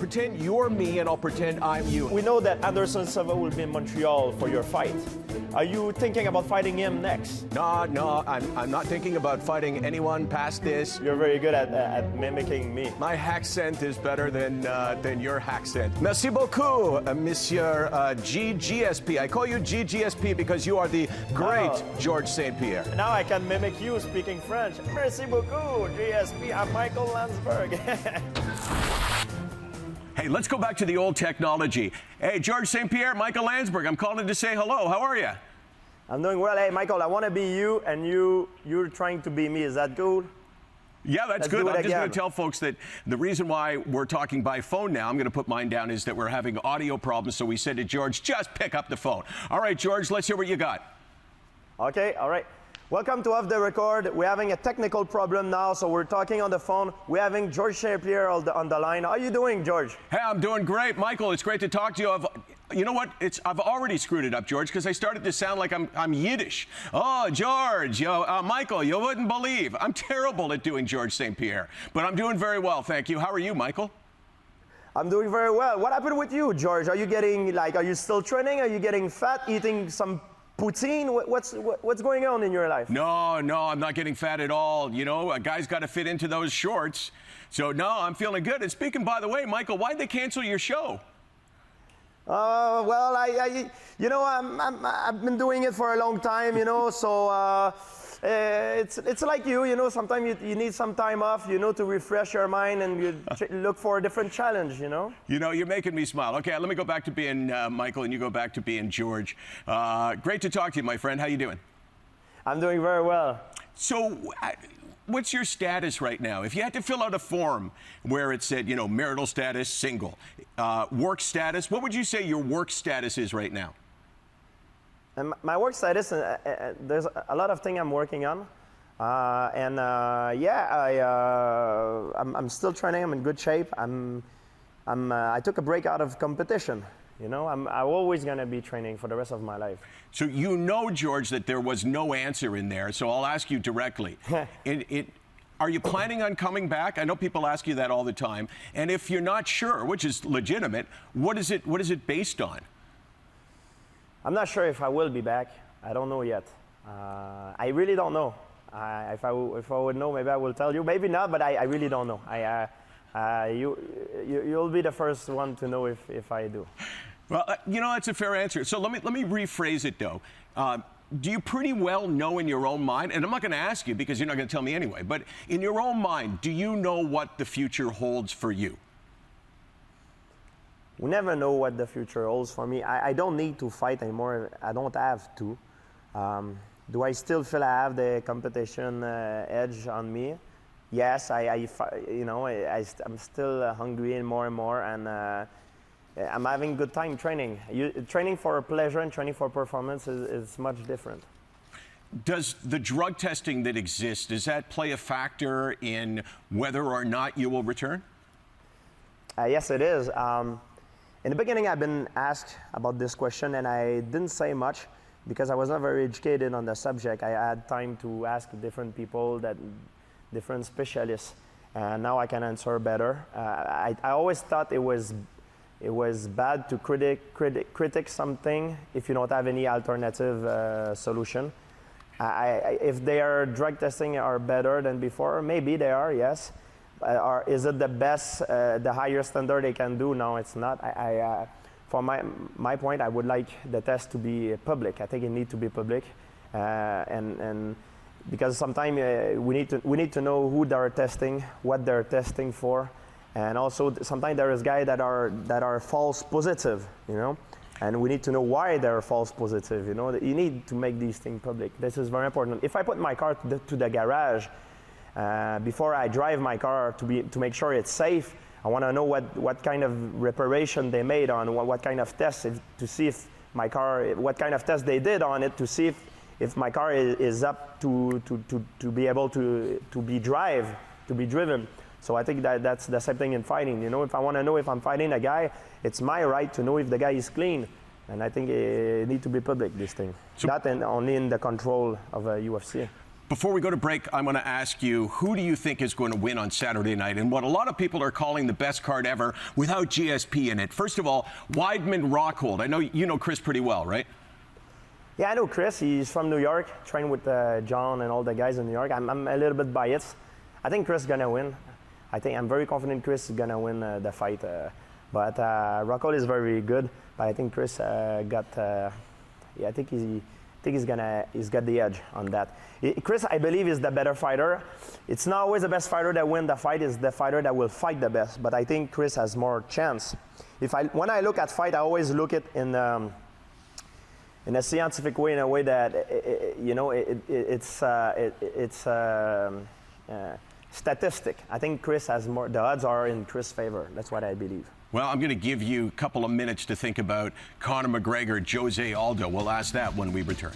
Pretend you're me and I'll pretend I'm you. We know that Anderson Silva will be in Montreal for your fight. Are you thinking about fighting him next? No, I'm not thinking about fighting anyone past this. You're very good at mimicking me. My accent is better than your accent. Merci beaucoup, Monsieur GSP. I call you GSP because you are the great Georges St-Pierre. Now I can mimic you speaking French. Merci beaucoup, GSP. I'm Michael Landsberg. Hey, let's go back to the old technology. Hey, Georges St-Pierre, Michael Landsberg, I'm calling to say hello. How are you? I'm doing well. Hey, Michael, I want to be you, and you're trying to be me. Is that good? Yeah, that's Let's good. I'm just again. going to tell folks that the reason why we're talking by phone now, I'm going to put mine down, is that we're having audio problems. So we said to George, just pick up the phone. All right, George, let's hear what you got. Okay, all right. Welcome to Off the Record. We're having a technical problem now, so we're talking on the phone. We're having Georges St-Pierre on the line. How are you doing, George? Hey, I'm doing great. Michael, it's great to talk to you. You know what? I've already screwed it up, George, because I started to sound like I'm Yiddish. Oh, George, Michael, you wouldn't believe. I'm terrible at doing Georges St-Pierre, but I'm doing very well, thank you. How are you, Michael? I'm doing very well. What happened with you, George? Are you still training? Are you getting fat, eating some poutine? What's going on in your life? No, I'm not getting fat at all. You know, a guy's got to fit into those shorts. So, no, I'm feeling good. And speaking, by the way, Michael, why'd they cancel your show? Well, I've been doing it for a long time, so it's like you, sometimes you need some time off, to refresh your mind and you look for a different challenge, You're making me smile. Okay, let me go back to being Michael and you go back to being George. Great to talk to you, my friend. How you doing? I'm doing very well. So, what's your status right now? If you had to fill out a form where it said, marital status, single, work status, what would you say your work status is right now? And my work status, there's a lot of things I'm working on. I'm still training. I'm in good shape. I took a break out of competition. I'm always going to be training for the rest of my life. So George, that there was no answer in there. So I'll ask you directly. Are you planning on coming back? I know people ask you that all the time. And if you're not sure, which is legitimate, what is it based on? I'm not sure if I will be back. I don't know yet. I really don't know. If I would know, maybe I will tell you. Maybe not, but I really don't know. You'll be the first one to know if I do. Well, that's a fair answer. So let me rephrase it, though. Do you pretty well know in your own mind, and I'm not going to ask you because you're not going to tell me anyway, but in your own mind, do you know what the future holds for you? We never know what the future holds for me. I don't need to fight anymore. I don't have to. Do I still feel I have the competition edge on me? Yes, I'm still hungry and more, and I'm having a good time training. Training for pleasure and training for performance is much different. Does the drug testing that exists, does that play a factor in whether or not you will return? Yes, it is. In the beginning, I've been asked about this question, and I didn't say much because I was not very educated on the subject. I had time to ask different people, different specialists, and now I can answer better. I always thought it was bad to critic something if you don't have any alternative solution. If their drug testing are better than before, maybe they are, yes. Or is it the best, the higher standard they can do? No, it's not. For my point, I would like the test to be public. I think it needs to be public, and because sometimes we need to know who they're testing, what they're testing for, and also sometimes there is guys that are false positive, and we need to know why they're false positive. You need to make these things public. This is very important. If I put my car to the garage. Before I drive my car to make sure it's safe, I want to know what kind of reparation they made on what kind of tests to see if my car, what kind of test they did on it to see if my car is up to be able to be driven. So I think that's the same thing in fighting. If I want to know if I'm fighting a guy, it's my right to know if the guy is clean. And I think it needs to be public, this thing. Not only in the control of a UFC. Before we go to break, I'm going to ask you, who do you think is going to win on Saturday night in what a lot of people are calling the best card ever without GSP in it? First of all, Weidman Rockhold. I know you know Chris pretty well, right? Yeah, I know Chris. He's from New York, trained with John and all the guys in New York. I'm a little bit biased. I think Chris is going to win. I'm very confident Chris is going to win the fight. But Rockhold is very good. But I think Chris I think he's got the edge on that. Chris, I believe, is the better fighter. It's not always the best fighter that wins the fight. It's the fighter that will fight the best. But I think Chris has more chance. When I look at fight, I always look at in a scientific way, in a way that it's statistic. I think Chris has more. The odds are in Chris' favor. That's what I believe. Well, I'm going to give you a couple of minutes to think about Conor McGregor, Jose Aldo. We'll ask that when we return.